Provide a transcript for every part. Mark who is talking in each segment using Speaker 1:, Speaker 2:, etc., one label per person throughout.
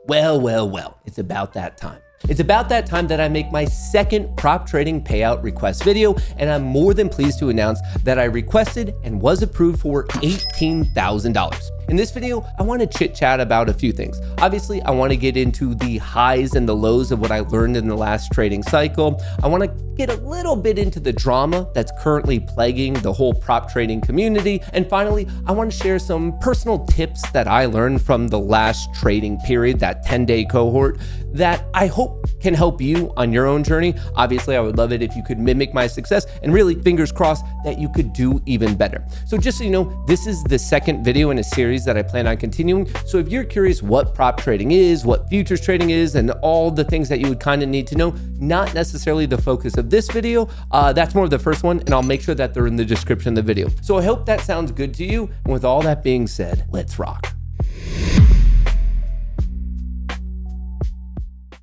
Speaker 1: Well, it's about that time. It's about that time that I make my second prop trading payout request video, and I'm more than pleased to announce that I requested and was approved for $18,000. In this video, I want to chit chat about a few things. Obviously, I want to get into the highs and the lows of what I learned in the last trading cycle. I want to get a little bit into the drama that's currently plaguing the whole prop trading community. And finally, I want to share some personal tips that I learned from the last trading period, that 10-day cohort, that I hope can help you on your own journey. Obviously, I would love it if you could mimic my success, and really, fingers crossed, that you could do even better. So just so you know, this is the second video in a series that I plan on continuing. So if you're curious what prop trading is, what futures trading is, and all the things that you would kind of need to know, not necessarily the focus of this video, that's more of the first one, and I'll make sure that they're in the description of the video. So I hope that sounds good to you. And with all that being said, let's rock.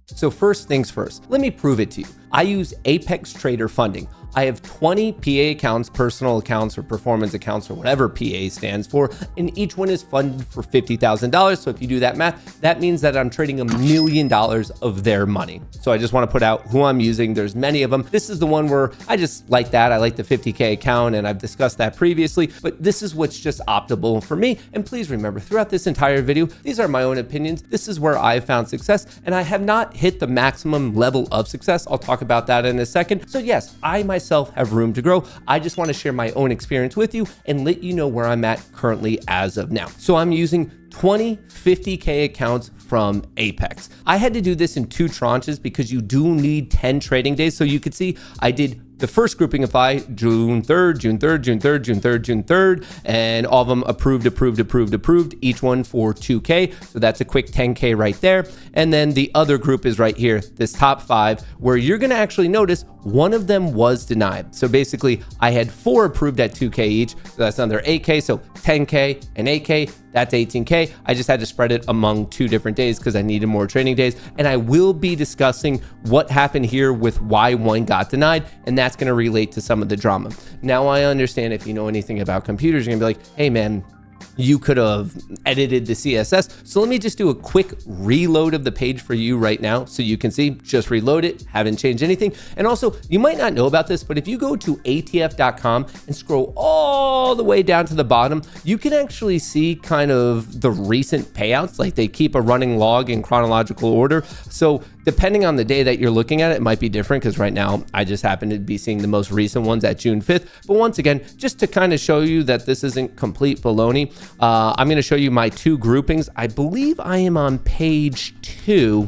Speaker 1: So first things first, let me prove it to you. I use Apex Trader Funding. I have 20 PA accounts, personal accounts or performance accounts or whatever PA stands for, and each one is funded for $50,000. So if you do that math, that means that I'm trading $1 million of their money. So I just want to put out who I'm using. There's many of them. This is the one where I just like that. I like the 50K account, and I've discussed that previously, but this is what's just optimal for me. And please remember, throughout this entire video, these are my own opinions. This is where I've found success, and I have not hit the maximum level of success. I'll talk about that in a second. So yes, I myself have room to grow. I just want to share my own experience with you and let you know where I'm at currently as of now. So I'm using 20 50K accounts from Apex. I had to do this in 2 tranches because you do need 10 trading days. So you could see I did the first grouping of June 3rd, June 3rd, June 3rd, June 3rd, June 3rd, and all of them approved, each one for 2K. So that's a quick 10K right there. And then the other group is right here, this top 5, where you're gonna actually notice one of them was denied. So basically I had 4 approved at 2K each. So that's under 8K, so 10K and 8K, that's 18K. I just had to spread it among 2 different days because I needed more trading days. And I will be discussing what happened here with why one got denied, and that's gonna relate to some of the drama. Now I understand if you know anything about computers, you're gonna be like, hey man, you could have edited the CSS. So let me just do a quick reload of the page for you right now so you can see, just reload it, haven't changed anything. And also, you might not know about this, but if you go to atf.com and scroll all the way down to the bottom, you can actually see kind of the recent payouts, like they keep a running log in chronological order. So depending on the day that you're looking at it, it might be different because right now I just happen to be seeing the most recent ones at June 5th. But once again, just to kind of show you that this isn't complete baloney, I'm going to show you my 2 groupings. I believe I am on page 2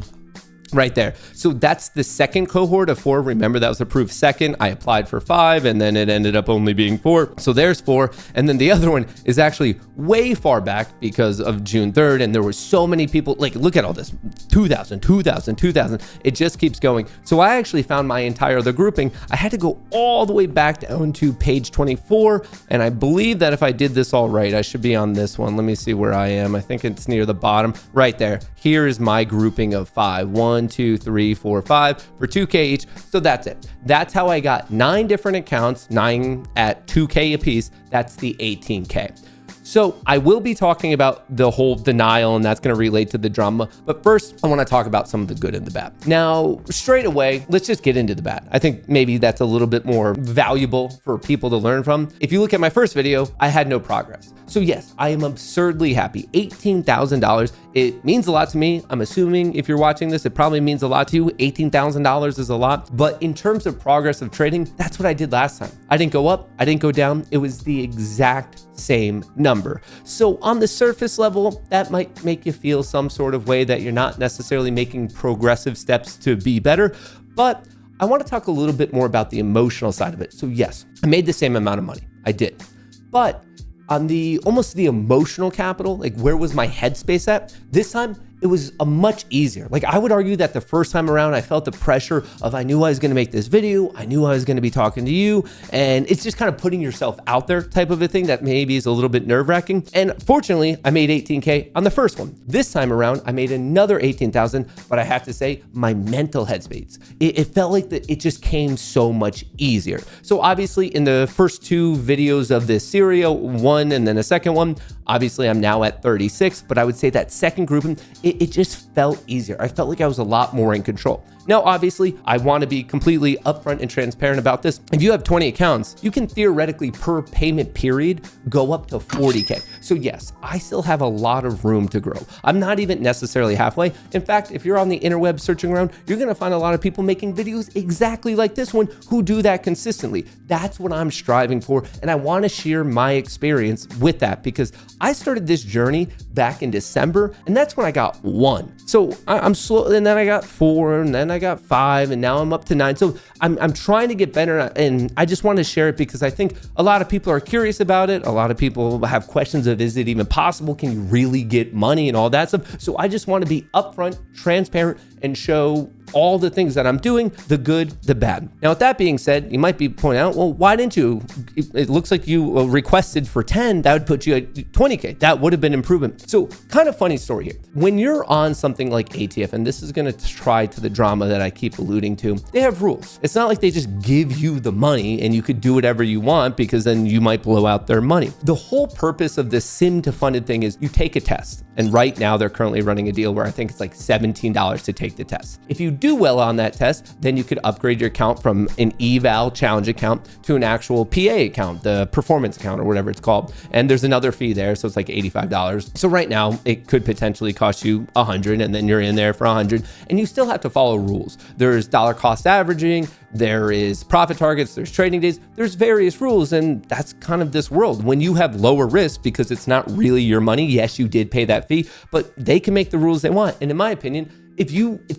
Speaker 1: right there. So that's the second cohort of 4. Remember, that was approved second. I applied for 5 and then it ended up only being 4. So there's 4. And then the other one is actually way far back because of June 3rd. And there were so many people, like, look at all this, 2,000. It just keeps going. So I actually found my entire other grouping. I had to go all the way back down to page 24. And I believe that if I did this all right, I should be on this one. Let me see where I am. I think it's near the bottom right there. Here is my grouping of 5. 1, 2, 3, 4, 5 for 2K each. So that's it. That's how I got 9 different accounts, 9 at 2K apiece. That's the 18K. So I will be talking about the whole denial, and that's going to relate to the drama. But first, I want to talk about some of the good and the bad. Now, straight away, let's just get into the bad. I think maybe that's a little bit more valuable for people to learn from. If you look at my first video, I had no progress. So yes, I am absurdly happy. $18,000. It means a lot to me. I'm assuming if you're watching this, it probably means a lot to you. $18,000 is a lot. But in terms of progress of trading, that's what I did last time. I didn't go up. I didn't go down. It was the exact same number. So on the surface level, that might make you feel some sort of way that you're not necessarily making progressive steps to be better. But I want to talk a little bit more about the emotional side of it. So yes, I made the same amount of money. I did. But on the almost the emotional capital, like where was my headspace at? This time, it was a much easier. Like I would argue that the first time around, I felt the pressure of I knew I was going to make this video. I knew I was going to be talking to you. And it's just kind of putting yourself out there type of a thing that maybe is a little bit nerve wracking. And fortunately, I made 18K on the first one. This time around, I made another 18,000, but I have to say my mental headspace, it felt like that it just came so much easier. So obviously in the first 2 videos of this series, one and then a second one, obviously I'm now at 36, but I would say that second grouping, it just felt easier. I felt like I was a lot more in control. Now, obviously, I want to be completely upfront and transparent about this. If you have 20 accounts, you can theoretically per payment period go up to 40K. So yes, I still have a lot of room to grow. I'm not even necessarily halfway. In fact, if you're on the interweb searching around, you're going to find a lot of people making videos exactly like this one who do that consistently. That's what I'm striving for. And I want to share my experience with that because I started this journey back in December, and that's when I got 1. So I'm slow, and then I got 4, and then I got 5, and now I'm up to 9. So I'm trying to get better, and I just want to share it because I think a lot of people are curious about it. A lot of people have questions of, is it even possible? Can you really get money and all that stuff? So I just want to be upfront, transparent, and show all the things that I'm doing, the good, the bad. Now, with that being said, you might be pointing out, well, why didn't you? It looks like you requested for 10, that would put you at 20K. That would have been improvement. So kind of funny story here. When you're on something like ATF, and this is going to try to the drama that I keep alluding to, they have rules. It's not like they just give you the money and you could do whatever you want because then you might blow out their money. The whole purpose of this sim to funded thing is you take a test. And right now they're currently running a deal where I think it's like $17 to take the test. If you do well on that test, then you could upgrade your account from an eval challenge account to an actual PA account, the performance account or whatever it's called. And there's another fee there. So it's like $85. So right now it could potentially cost you $100 and then you're in there for $100 and you still have to follow rules. There's dollar cost averaging, there is profit targets, there's trading days, there's various rules. And that's kind of this world. When you have lower risk because it's not really your money, yes, you did pay that fee, but they can make the rules they want. And in my opinion, if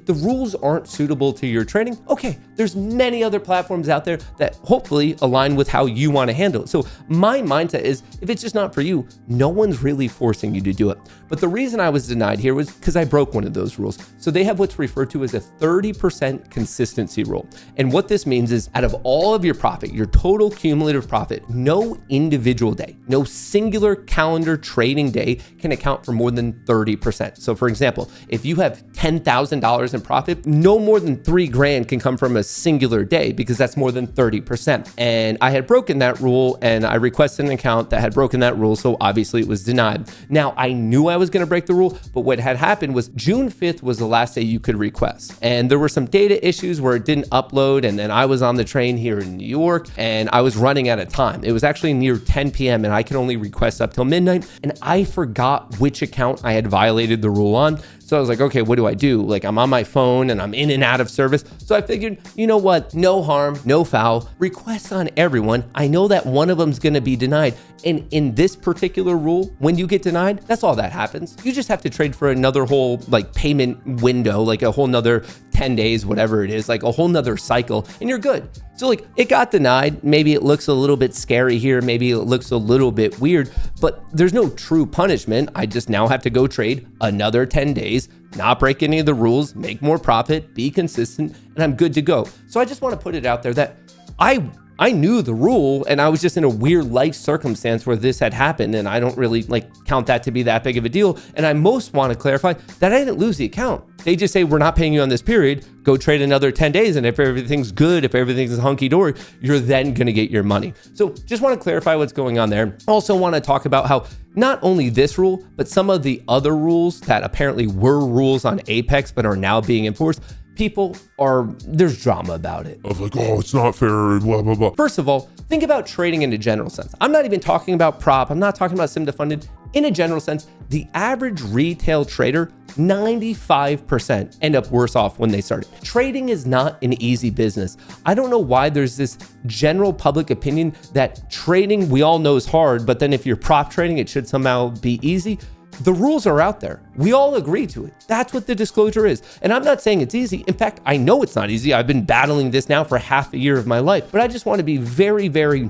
Speaker 1: the rules aren't suitable to your trading, okay, there's many other platforms out there that hopefully align with how you want to handle it. So my mindset is, if it's just not for you, no one's really forcing you to do it. But the reason I was denied here was because I broke one of those rules. So they have what's referred to as a 30% consistency rule. And what this means is out of all of your profit, your total cumulative profit, no individual day, no singular calendar trading day can account for more than 30%. So for example, if you have $10,000 in profit, no more than $3,000 can come from a singular day because that's more than 30%. And I had broken that rule and I requested an account that had broken that rule. So obviously it was denied. Now I knew I was going to break the rule, but what had happened was June 5th was the last day you could request. And there were some data issues where it didn't upload. And then I was on the train here in New York and I was running out of time. It was actually near 10 p.m. and I could only request up till midnight. And I forgot which account I had violated the rule on. So I was like, okay, what do I do? Like I'm on my phone and I'm in and out of service. So I figured, you know what? No harm, no foul. Request on everyone. I know that one of them's gonna be denied. And in this particular rule, when you get denied, that's all that happens. You just have to trade for another whole like payment window, like a whole nother 10 days, whatever it is, like a whole nother cycle, and you're good. So like it got denied. Maybe it looks a little bit scary here. Maybe it looks a little bit weird, but there's no true punishment. I just now have to go trade another 10 days, not break any of the rules, make more profit, be consistent, and I'm good to go. So I just want to put it out there that I knew the rule and I was just in a weird life circumstance where this had happened, and I don't really like count that to be that big of a deal. And I most want to clarify that I didn't lose the account. They just say, we're not paying you on this period, go trade another 10 days. And if everything's good, if everything's hunky dory, you're then going to get your money. So just want to clarify what's going on there. Also want to talk about how not only this rule, but some of the other rules that apparently were rules on Apex, but are now being enforced. There's drama about it.
Speaker 2: Of like, oh, it's not fair, blah, blah, blah.
Speaker 1: First of all, think about trading in a general sense. I'm not even talking about prop. I'm not talking about sim to funded. In a general sense, the average retail trader, 95% end up worse off when they started. Trading is not an easy business. I don't know why there's this general public opinion that trading we all know is hard, but then if you're prop trading, it should somehow be easy. The rules are out there. We all agree to it. That's what the disclosure is. And I'm not saying it's easy. In fact, I know it's not easy. I've been battling this now for half a year of my life, but I just want to be very, very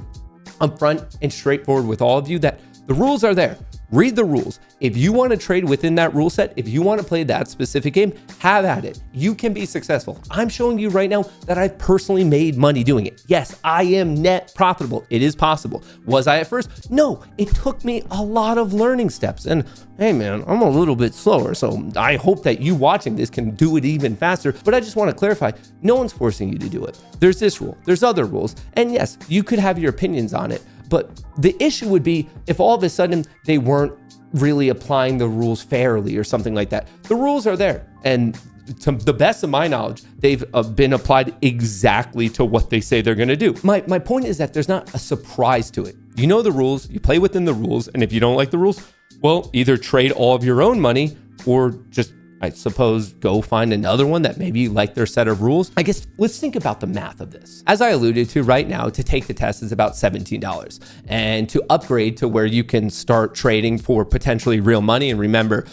Speaker 1: upfront and straightforward with all of you that the rules are there. Read the rules. If you want to trade within that rule set, if you want to play that specific game, have at it. You can be successful. I'm showing you right now that I've personally made money doing it. Yes, I am net profitable. It is possible. Was I at first? No, it took me a lot of learning steps. And hey man, I'm a little bit slower. So I hope that you watching this can do it even faster. But I just want to clarify, no one's forcing you to do it. There's this rule, there's other rules. And yes, you could have your opinions on it. But the issue would be if all of a sudden they weren't really applying the rules fairly or something like that. The rules are there. And to the best of my knowledge, they've been applied exactly to what they say they're going to do. My point is that there's not a surprise to it. You know the rules, you play within the rules, and if you don't like the rules, well, either trade all of your own money or just, I suppose, go find another one that maybe you like their set of rules. I guess let's think about the math of this. As I alluded to, right now, to take the test is about $17. And to upgrade to where you can start trading for potentially real money, and remember,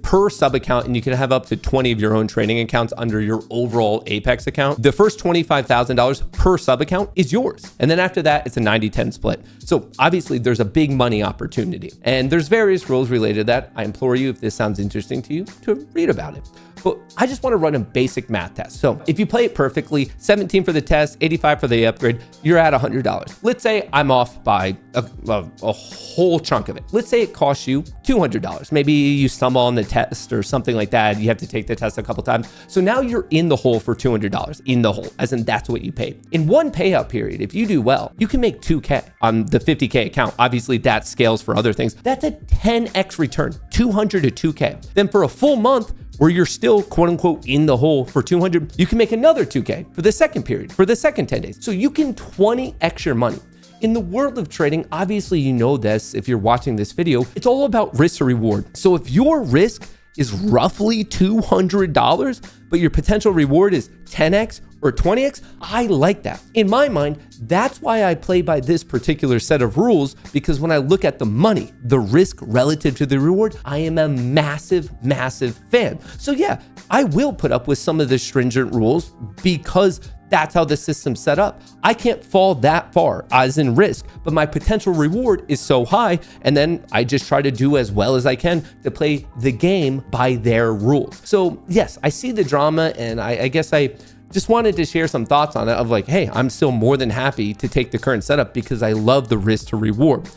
Speaker 1: per sub account, and you can have up to 20 of your own trading accounts under your overall Apex account. The first $25,000 per sub account is yours. And then after that, it's a 90-10 split. So obviously there's a big money opportunity. And there's various rules related to that. I implore you, if this sounds interesting to you, to read about it. But I just want to run a basic math test. So if you play it perfectly, 17 for the test, 85 for the upgrade, you're at $100. Let's say I'm off by a whole chunk of it. Let's say it costs you $200. Maybe you stumble on the test or something like that. You have to take the test a couple times. So now you're in the hole for $200, in the hole, as in that's what you paid. In one payout period, if you do well, you can make 2K on the 50K account. Obviously that scales for other things. That's a 10X return, 200 to 2K. Then for a full month, where you're still quote unquote in the hole for 200, you can make another 2K for the second period, for the second 10 days. So you can 20X your money. In the world of trading, obviously you know this if you're watching this video, it's all about risk to reward. So if your risk is roughly $200, but your potential reward is 10X or 20X, I like that. In my mind, that's why I play by this particular set of rules, because when I look at the money, the risk relative to the reward, I am a massive, massive fan. So yeah, I will put up with some of the stringent rules because that's how the system's set up. I can't fall that far as in risk, but my potential reward is so high. And then I just try to do as well as I can to play the game by their rules. So yes, I see the drama, and I guess I just wanted to share some thoughts on it of like, hey, I'm still more than happy to take the current setup because I love the risk to reward.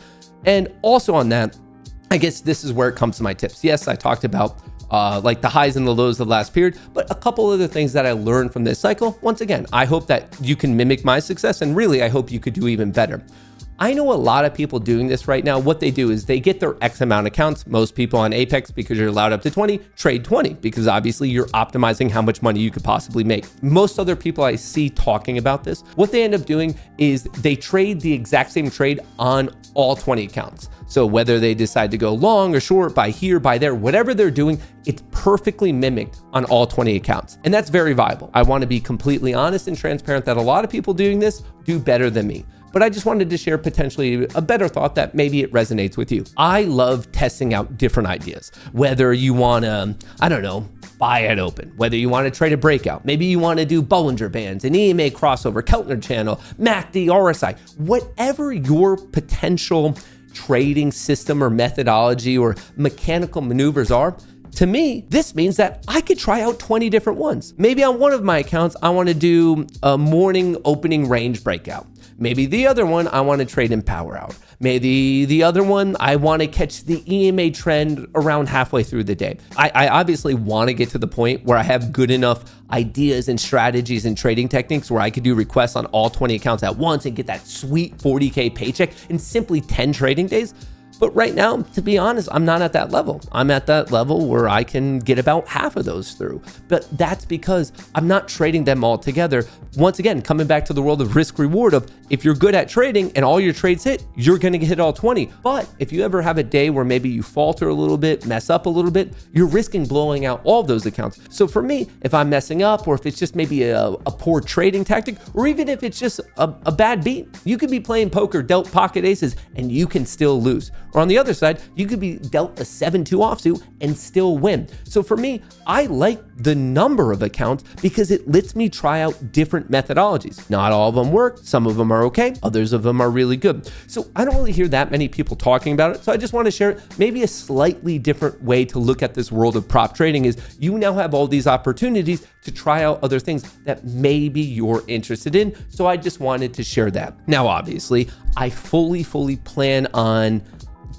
Speaker 1: And also on that, I guess this is where it comes to my tips. Yes, I talked about like the highs and the lows of the last period, but a couple other things that I learned from this cycle. Once again, I hope that you can mimic my success, and really, I hope you could do even better. I know a lot of people doing this right now. What they do is they get their X amount of accounts. Most people on Apex, because you're allowed up to 20, trade 20, because obviously you're optimizing how much money you could possibly make. Most other people I see talking about this, what they end up doing is they trade the exact same trade on all 20 accounts. So whether they decide to go long or short, buy here, buy there, whatever they're doing, it's perfectly mimicked on all 20 accounts. And that's very viable. I want to be completely honest and transparent that a lot of people doing this do better than me. But I just wanted to share potentially a better thought that maybe it resonates with you. I love testing out different ideas. Whether you want to, I don't know, buy at open, whether you want to trade a breakout, maybe you want to do Bollinger Bands, an EMA crossover, Keltner channel, MACD, RSI, whatever your potential trading system or methodology or mechanical maneuvers are. To me, this means that I could try out 20 different ones. Maybe on one of my accounts, I want to do a morning opening range breakout. Maybe the other one, I want to trade in power hour. Maybe the other one, I want to catch the EMA trend around halfway through the day. I obviously want to get to the point where I have good enough ideas and strategies and trading techniques where I could do requests on all 20 accounts at once and get that sweet 40K paycheck in simply 10 trading days. But right now, to be honest, I'm not at that level. I'm at that level where I can get about half of those through. But that's because I'm not trading them all together. Once again, coming back to the world of risk reward of if you're good at trading and all your trades hit, you're going to hit all 20. But if you ever have a day where maybe you falter a little bit, mess up a little bit, you're risking blowing out all of those accounts. So for me, if I'm messing up, or if it's just maybe a poor trading tactic, or even if it's just a bad beat, you could be playing poker, dealt pocket aces, and you can still lose. Or on the other side, you could be dealt a 7-2 offsuit and still win. So for me, I like the number of accounts because it lets me try out different methodologies. Not all of them work. Some of them are okay. Others of them are really good. So I don't really hear that many people talking about it. So I just want to share it. Maybe a slightly different way to look at this world of prop trading is you now have all these opportunities to try out other things that maybe you're interested in. So I just wanted to share that. Now, obviously, I fully plan on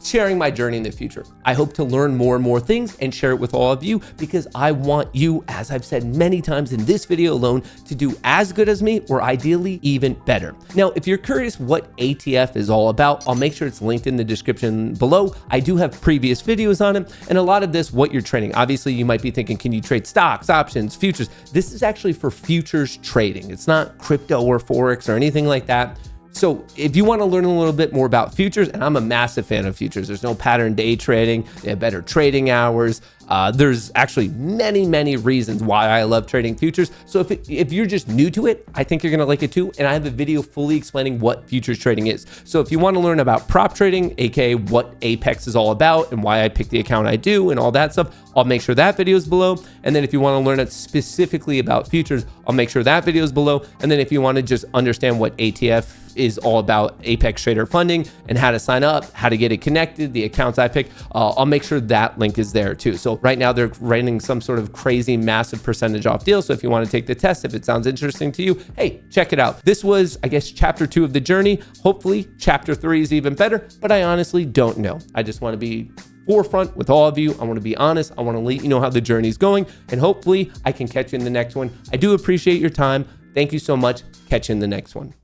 Speaker 1: sharing my journey in the future. I hope to learn more and more things and share it with all of you because I want you, as I've said many times in this video alone, to do as good as me or ideally even better. Now, if you're curious what ATF is all about, I'll make sure it's linked in the description below. I do have previous videos on it, and a lot of this, what you're trading. Obviously, you might be thinking, can you trade stocks, options, futures? This is actually for futures trading. It's not crypto or Forex or anything like that. So if you want to learn a little bit more about futures, and I'm a massive fan of futures, there's no pattern day trading, they have better trading hours. There's actually many reasons why I love trading futures. So if you're just new to it, I think you're gonna like it too. And I have a video fully explaining what futures trading is. So if you want to learn about prop trading, aka what Apex is all about and why I picked the account I do and all that stuff, I'll make sure that video is below. And then if you want to learn it specifically about futures, I'll make sure that video is below. And then if you want to just understand what ATF is all about, Apex Trader Funding, and how to sign up, how to get it connected, the accounts I picked, I'll make sure that link is there too. So right now they're running some sort of crazy massive percentage off deal. So if you want to take the test, if it sounds interesting to you, hey, check it out. This was, I guess, chapter 2 of the journey. Hopefully chapter 3 is even better, but I honestly don't know. I just want to be forefront with all of you. I want to be honest. I want to let you know how the journey is going, and hopefully I can catch you in the next one. I do appreciate your time. Thank you so much. Catch you in the next one.